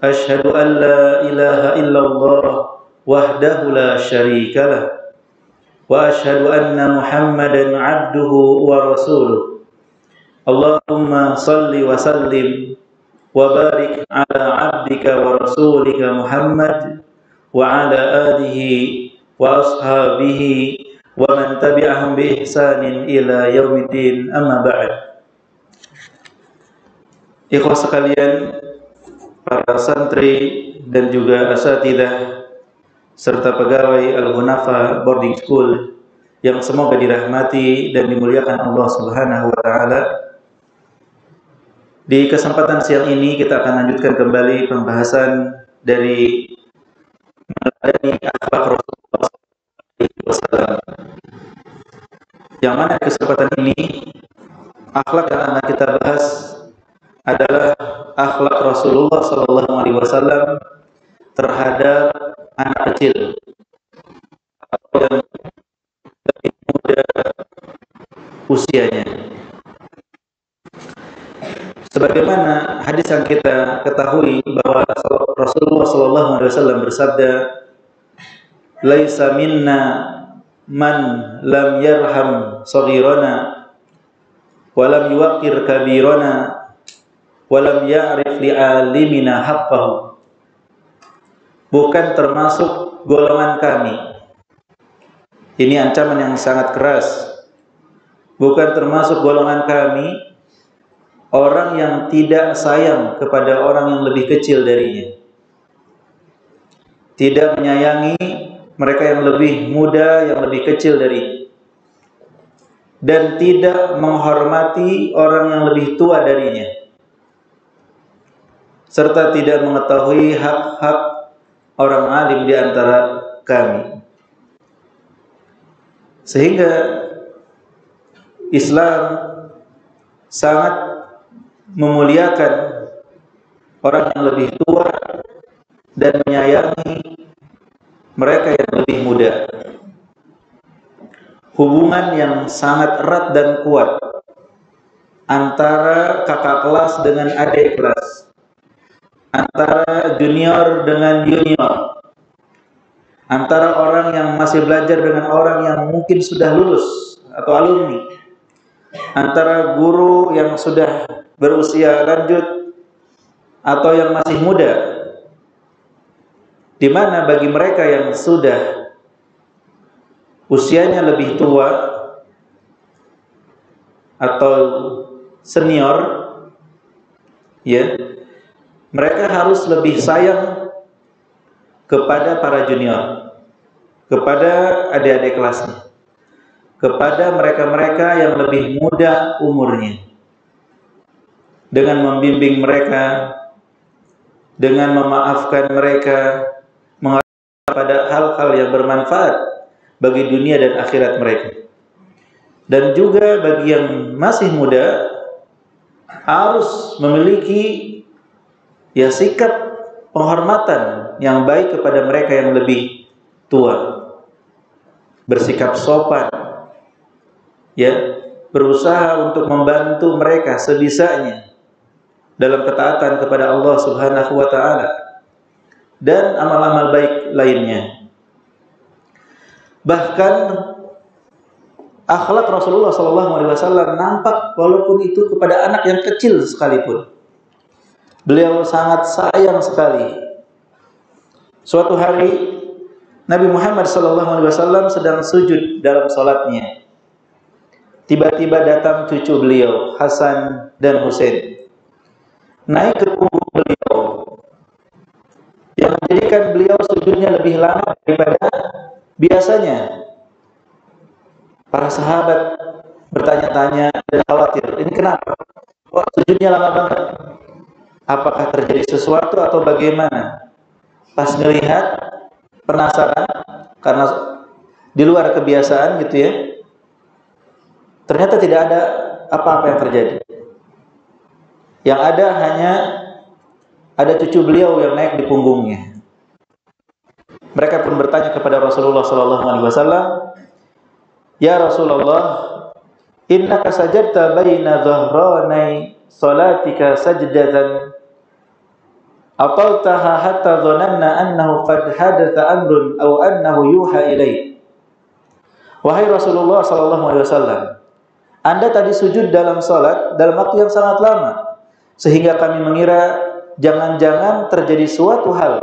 أشهد أن لا إله إلا الله وحده لا شريك له وأشهد أن محمدا عبده ورسوله اللهم صل وسلم وبارك على عبدك ورسولك محمد وعلى آله وأصحابه ومن تبعهم بإحسان إلى يوم الدين أما بعد. Ikhwah sekalian, para santri dan juga asatidah serta pegawai Al-Hunafa Boarding School yang semoga dirahmati dan dimuliakan Allah Subhanahu wa taala. Di kesempatan siang ini kita akan lanjutkan kembali pembahasan dari meladani akhlak Rasulullah SAW. Yang mana kesempatan ini akhlak yang akan kita bahas adalah akhlak Rasulullah SAW terhadap anak kecil atau yang lebih muda usianya. Sebagaimana hadis yang kita ketahui bahwa Rasulullah SAW bersabda, "Laisa minna man lam yarham saghirana wa lam yuwaqqir kabirana wa lam ya'rif li'alimina haqqahu." Bukan termasuk golongan kami. Ini ancaman yang sangat keras. Bukan termasuk golongan kami orang yang tidak sayang kepada orang yang lebih kecil darinya, tidak menyayangi mereka yang lebih muda, yang lebih kecil darinya, dan tidak menghormati orang yang lebih tua darinya, serta tidak mengetahui hak-hak orang alim di antara kami. Sehingga Islam sangat memuliakan orang yang lebih tua dan menyayangi mereka yang lebih muda. Hubungan yang sangat erat dan kuat antara kakak kelas dengan adik kelas, antara junior dengan junior, antara orang yang masih belajar dengan orang yang mungkin sudah lulus atau alumni, antara guru yang sudah berusia lanjut atau yang masih muda, di mana bagi mereka yang sudah usianya lebih tua atau senior, ya, mereka harus lebih sayang kepada para junior, kepada adik-adik kelasnya, kepada mereka-mereka yang lebih muda umurnya, dengan membimbing mereka, dengan memaafkan mereka, mengarahkan pada hal-hal yang bermanfaat bagi dunia dan akhirat mereka. Dan juga bagi yang masih muda harus memiliki sikap penghormatan yang baik kepada mereka yang lebih tua, bersikap sopan, berusaha untuk membantu mereka sebisanya dalam ketaatan kepada Allah Subhanahu wa taala dan amal-amal baik lainnya. Bahkan akhlak Rasulullah SAW nampak walaupun itu kepada anak yang kecil sekalipun. Beliau sangat sayang sekali. Suatu hari Nabi Muhammad SAW sedang sujud dalam salatnya. Tiba-tiba datang cucu beliau, Hasan dan Husain, naik ke punggung beliau, yang menjadikan beliau sujudnya lebih lama daripada biasanya. Para sahabat bertanya-tanya dan khawatir, ini kenapa? Kok sujudnya lama banget? Apakah terjadi sesuatu atau bagaimana? Pas melihat, penasaran karena di luar kebiasaan gitu ya. Ternyata tidak ada apa-apa yang terjadi. Yang ada hanya ada cucu beliau yang naik di punggungnya. Mereka pun bertanya kepada Rasulullah SAW, "Ya Rasulullah, innaka sajadta baina dhahranai salatika sajdatan Ataltaha hatta dhananna annahu qad hadatha amrun aw annahu yuha ilaih. Wahai Rasulullah sallallahu alaihi wasallam, Anda tadi sujud dalam salat dalam waktu yang sangat lama sehingga kami mengira jangan-jangan terjadi suatu hal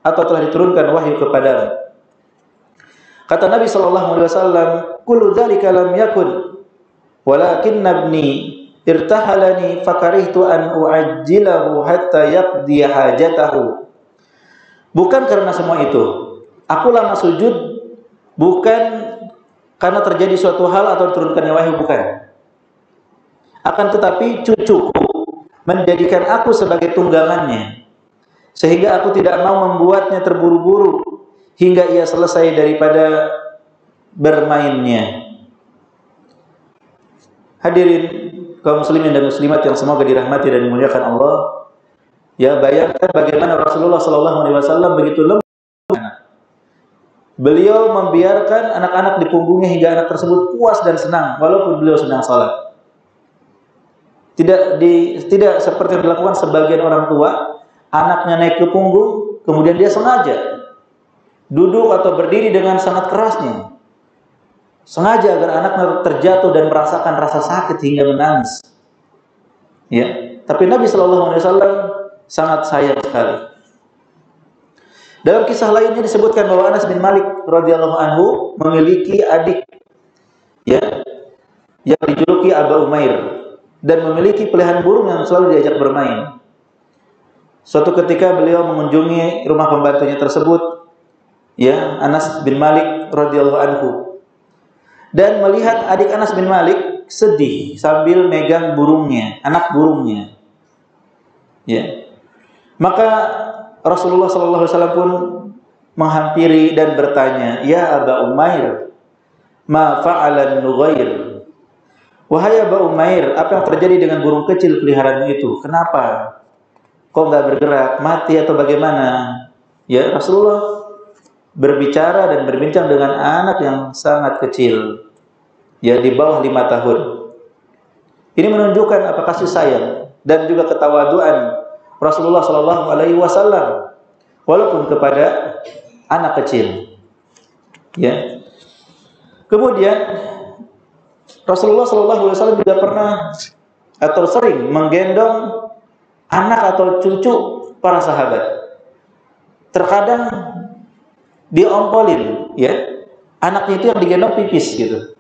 atau telah diturunkan wahyu kepadamu. Kata Nabi sallallahu alaihi wasallam, "Kullu dzalika lam yakun, walakinna ibni irtahalani fakarihtu an uajjilahu hatta yaqdi hajatahu." Bukan karena semua itu. Aku lama sujud bukan karena terjadi suatu hal atau diturunkannya wahyu, bukan. Akan tetapi cucuku menjadikan aku sebagai tunggangannya, sehingga aku tidak mau membuatnya terburu-buru hingga ia selesai daripada bermainnya. Hadirin kaum muslimin dan muslimat yang semoga dirahmati dan dimuliakan Allah, ya bayangkan bagaimana Rasulullah sallallahu alaihi wasallam begitu lembut. Beliau membiarkan anak-anak di punggungnya hingga anak tersebut puas dan senang walaupun beliau sedang salat. Tidak seperti yang dilakukan sebagian orang tua, anaknya naik ke punggung, kemudian dia sengaja duduk atau berdiri dengan sangat kerasnya, sengaja agar anaknya terjatuh dan merasakan rasa sakit hingga menangis. Ya, tapi Nabi Shallallahu Alaihi Wasallam sangat sayang sekali. Dalam kisah lainnya disebutkan bahwa Anas bin Malik radhiyallahu anhu memiliki adik, ya, yang dijuluki Aba Umair dan memiliki peliharaan burung yang selalu diajak bermain. Suatu ketika beliau mengunjungi rumah pembantunya tersebut, ya, Anas bin Malik radhiyallahu anhu, dan melihat adik Anas bin Malik sedih sambil megang burungnya, anak burungnya. Ya. Maka Rasulullah sallallahu alaihi wasallam pun menghampiri dan bertanya, "Ya Aba Umair, ma fa'alan nughair?" Wahai Aba Umair, apa yang terjadi dengan burung kecil peliharaanmu itu? Kenapa? Kok enggak bergerak, mati atau bagaimana? Ya, Rasulullah berbicara dan berbincang dengan anak yang sangat kecil, ya, di bawah 5 tahun. Ini menunjukkan apa kasih sayang dan juga ketawaduan Rasulullah Shallallahu Alaihi Wasallam walaupun kepada anak kecil. Ya. Kemudian Rasulullah Shallallahu Alaihi Wasallam juga pernah atau sering menggendong anak atau cucu para sahabat. Terkadang diompolin, ya, anaknya itu yang digendong pipis gitu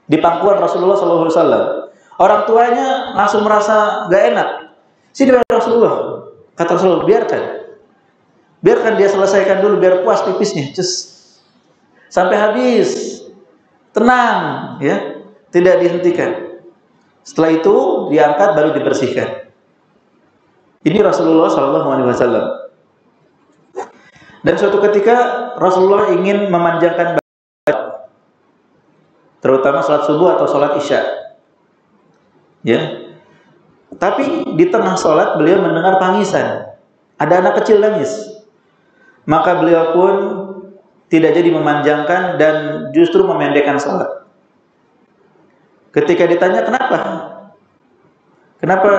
di pangkuan Rasulullah Shallallahu Alaihi Wasallam. Orang tuanya langsung merasa gak enak. Sini Rasulullah, kata Rasulullah, biarkan dia selesaikan dulu biar puas pipisnya, sampai habis, tenang, ya, tidak dihentikan. Setelah itu diangkat baru dibersihkan. Ini Rasulullah Shallallahu Alaihi Wasallam. Dan suatu ketika Rasulullah ingin memanjangkan badan, terutama salat subuh atau salat isya, ya. Tapi di tengah salat beliau mendengar tangisan, ada anak kecil nangis. Maka beliau pun tidak jadi memanjangkan dan justru memendekkan salat. Ketika ditanya kenapa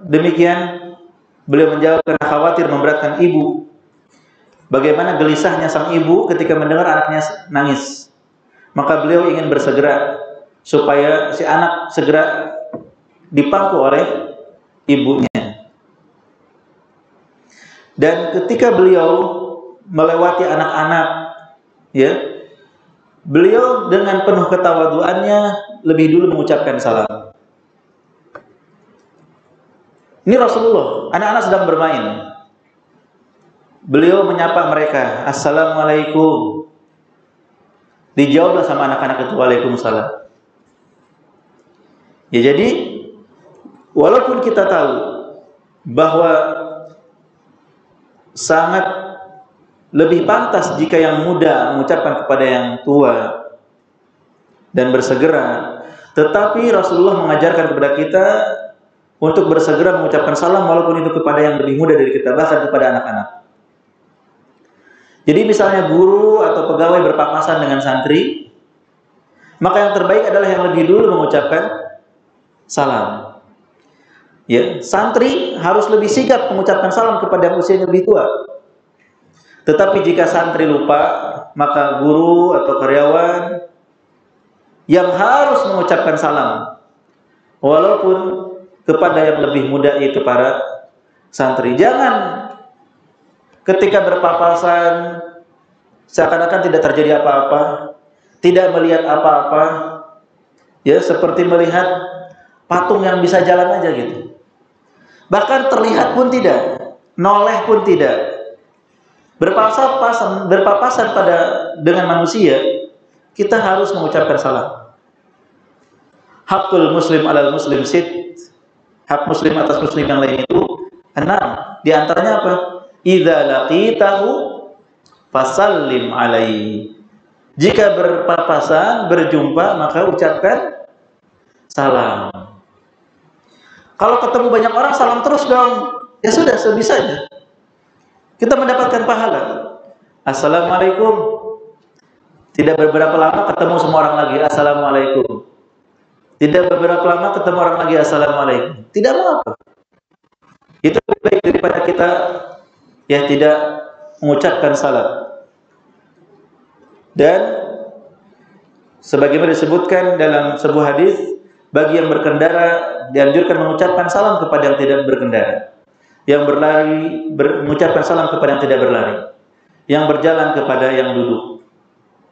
demikian, beliau menjawab karena khawatir memberatkan ibu. Bagaimana gelisahnya sang ibu ketika mendengar anaknya nangis. Maka beliau ingin bersegera supaya si anak segera dipangku oleh ibunya. Dan ketika beliau melewati anak-anak, ya, beliau dengan penuh ketawaduannya lebih dulu mengucapkan salam. Ini Rasulullah, anak-anak sedang bermain. Beliau menyapa mereka, "Assalamualaikum." Dijawablah sama anak-anak itu, "Waalaikumsalam." Ya, jadi walaupun kita tahu bahwa sangat lebih pantas jika yang muda mengucapkan kepada yang tua dan bersegera, tetapi Rasulullah mengajarkan kepada kita untuk bersegera mengucapkan salam walaupun itu kepada yang lebih muda dari kita, bahkan kepada anak-anak. Jadi misalnya guru atau pegawai berpapasan dengan santri, maka yang terbaik adalah yang lebih dulu mengucapkan salam. Ya, santri harus lebih sigap mengucapkan salam kepada yang usianya lebih tua. Tetapi jika santri lupa, maka guru atau karyawan yang harus mengucapkan salam, walaupun kepada yang lebih muda, yaitu para santri. Jangan ketika berpapasan seakan-akan tidak terjadi apa-apa, tidak melihat apa-apa, ya, seperti melihat patung yang bisa jalan aja gitu. Bahkan terlihat pun tidak, noleh pun tidak. Berpapasan dengan manusia, kita harus mengucapkan salam. Hakul muslim alal muslim sit. Hak muslim atas muslim yang lain itu 6. Di antaranya apa? Idza laqitahu fasallim alaihi. Jika berpapasan, berjumpa, maka ucapkan salam. Kalau ketemu banyak orang, salam terus dong. Ya sudah, sebisanya. Kita mendapatkan pahala. Assalamualaikum. Tidak beberapa lama ketemu semua orang lagi. Assalamualaikum. Tidak beberapa lama ketemu orang lagi. Assalamualaikum. Tidak apa-apa. Itu lebih baik daripada kita ya tidak mengucapkan salam. Dan sebagaimana disebutkan dalam sebuah hadis, bagi yang berkendara dianjurkan mengucapkan salam kepada yang tidak berkendara. Yang berlari mengucapkan salam kepada yang tidak berlari. Yang berjalan kepada yang duduk,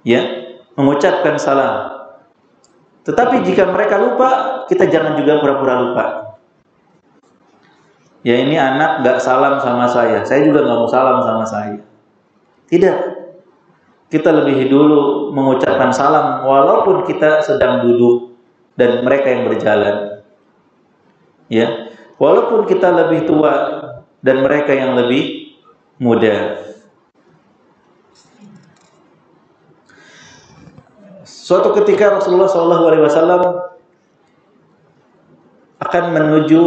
ya, mengucapkan salam. Tetapi jika mereka lupa, kita jangan juga pura-pura lupa. Ya, ini anak nggak salam sama saya juga nggak mau salam sama saya. Tidak. Kita lebih dulu mengucapkan salam walaupun kita sedang duduk dan mereka yang berjalan. Ya, walaupun kita lebih tua dan mereka yang lebih muda. Suatu ketika Rasulullah SAW akan menuju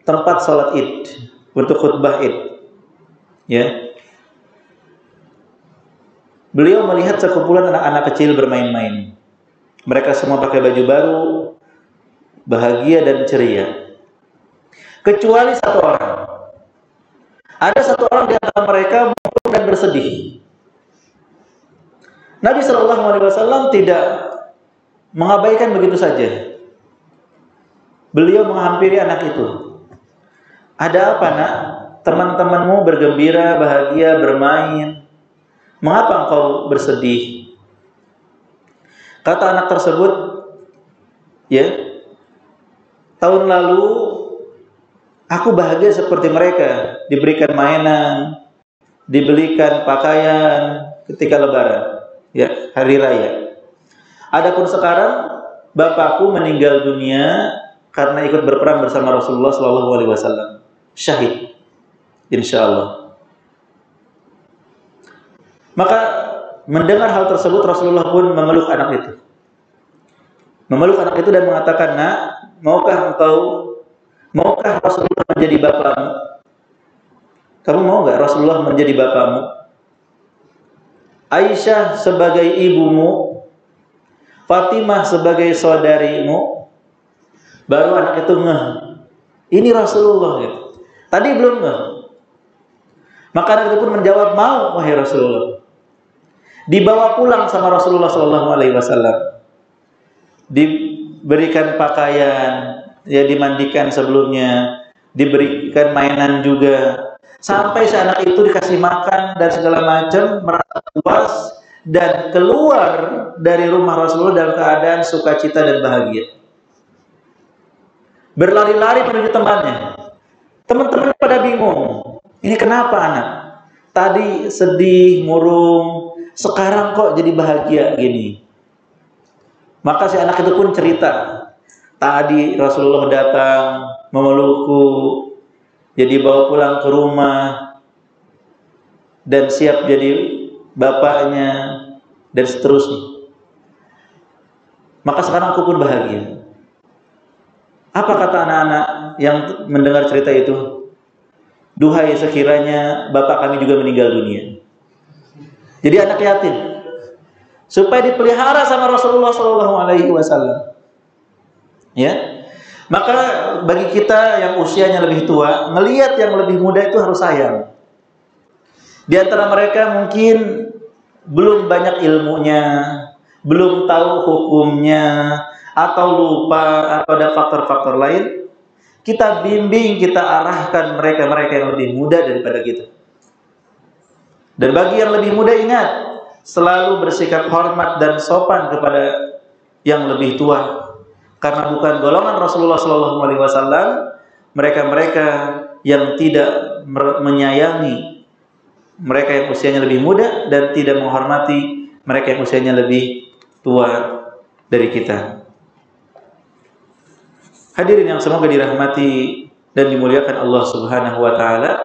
tempat sholat Id untuk khutbah Id. Ya, beliau melihat sekumpulan anak-anak kecil bermain-main. Mereka semua pakai baju baru, bahagia dan ceria. Kecuali satu orang. Ada satu orang di antara mereka murung dan bersedih. Nabi SAW tidak mengabaikan begitu saja. Beliau menghampiri anak itu. Ada apa, nak? Teman-temanmu bergembira, bahagia, bermain. Mengapa engkau bersedih? Kata anak tersebut, ya, tahun lalu aku bahagia seperti mereka, diberikan mainan, dibelikan pakaian ketika lebaran, ya, hari raya. Adapun sekarang bapakku meninggal dunia karena ikut berperang bersama Rasulullah SAW, syahid, insyaallah. Maka mendengar hal tersebut, Rasulullah pun memeluk anak itu. Memeluk anak itu dan mengatakan, nak, maukah Rasulullah menjadi bapakmu? Kamu mau nggak Rasulullah menjadi bapakmu? Aisyah sebagai ibumu, Fatimah sebagai saudarimu. Baru anak itu ngeh, ini Rasulullah gitu. Tadi belum ngeh. Maka anak itu pun menjawab, mau wahai Rasulullah. Dibawa pulang sama Rasulullah SAW, diberikan pakaian, ya, dimandikan sebelumnya, diberikan mainan juga, sampai si anak itu dikasih makan dan segala macam, merasa puas dan keluar dari rumah Rasulullah dalam keadaan sukacita dan bahagia. Berlari-lari menuju temannya. Teman-teman pada bingung, ini kenapa anak? Tadi sedih, murung, sekarang kok jadi bahagia gini? Maka si anak itu pun cerita, tadi Rasulullah datang memelukku, jadi bawa pulang ke rumah, dan siap jadi bapaknya, dan seterusnya. Maka sekarang aku pun bahagia. Apa kata anak-anak yang mendengar cerita itu? Duhai sekiranya bapak kami juga meninggal dunia. Jadi anak yatim, supaya dipelihara sama Rasulullah SAW. Ya, Maka bagi kita yang usianya lebih tua, melihat yang lebih muda itu harus sayang. Di antara mereka mungkin belum banyak ilmunya, belum tahu hukumnya, atau lupa, atau ada faktor-faktor lain. Kita bimbing, kita arahkan mereka-mereka yang lebih muda daripada kita. Dan bagi yang lebih muda, ingat, selalu bersikap hormat dan sopan kepada yang lebih tua. Karena bukan golongan Rasulullah SAW mereka-mereka yang tidak menyayangi mereka yang usianya lebih muda dan tidak menghormati mereka yang usianya lebih tua dari kita. Hadirin yang semoga dirahmati dan dimuliakan Allah Subhanahu wa taala,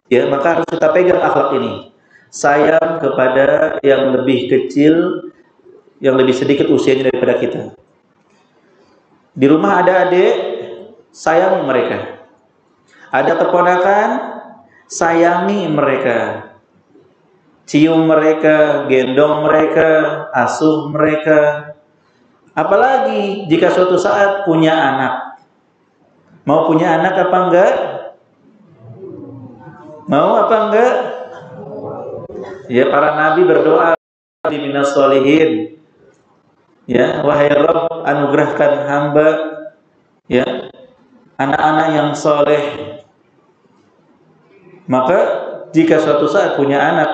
ya, maka harus kita pegang akhlak ini. Sayang kepada yang lebih kecil, yang lebih sedikit usianya daripada kita. Di rumah ada adik, sayangi mereka. Ada keponakan, sayangi mereka. Cium mereka, gendong mereka, asuh mereka. Apalagi jika suatu saat punya anak. Mau punya anak apa enggak? Mau apa enggak? Ya, para nabi berdoa di minas sholihin. Ya, wahai Rabb, anugerahkan hamba, ya, anak-anak yang soleh. Maka jika suatu saat punya anak,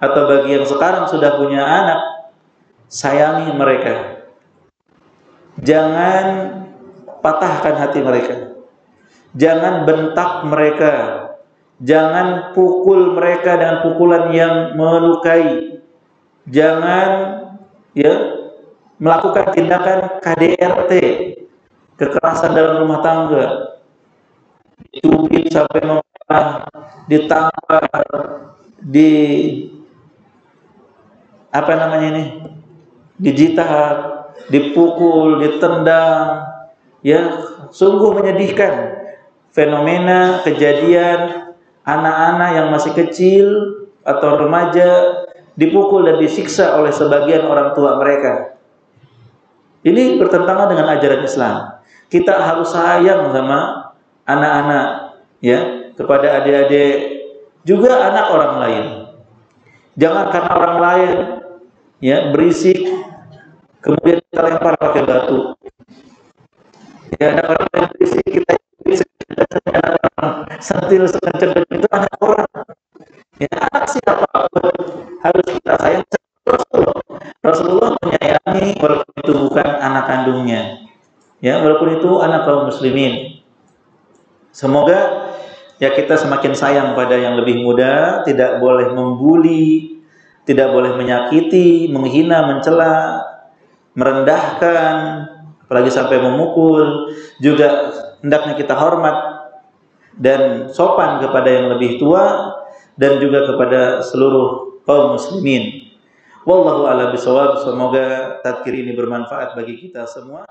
atau bagi yang sekarang sudah punya anak, sayangi mereka. Jangan patahkan hati mereka. Jangan bentak mereka. Jangan pukul mereka dengan pukulan yang melukai. Jangan, ya, melakukan tindakan KDRT, kekerasan dalam rumah tangga, dicubit sampai memerah, ditampar, dijitak, dipukul, ditendang, ya, sungguh menyedihkan fenomena kejadian anak-anak yang masih kecil atau remaja dipukul dan disiksa oleh sebagian orang tua mereka. Ini bertentangan dengan ajaran Islam. Kita harus sayang sama anak-anak, ya, kepada adik-adik, juga anak orang lain. Jangan karena orang lain, ya, berisik, kemudian kita lempar pakai batu. Ya, anak orang lain berisik, kita sentil sekencang itu anak orang. Ya, anak siapa harus kita sayang. Rasulullah menyayangi walaupun itu bukan anak kandungnya, ya, walaupun itu anak kaum muslimin. Semoga, ya, kita semakin sayang pada yang lebih muda, tidak boleh membuli, tidak boleh menyakiti, menghina, mencela, merendahkan, apalagi sampai memukul. Juga hendaknya kita hormat dan sopan kepada yang lebih tua dan juga kepada seluruh kaum muslimin. Wallahu a'lam bishawab. Semoga tadzkir ini bermanfaat bagi kita semua.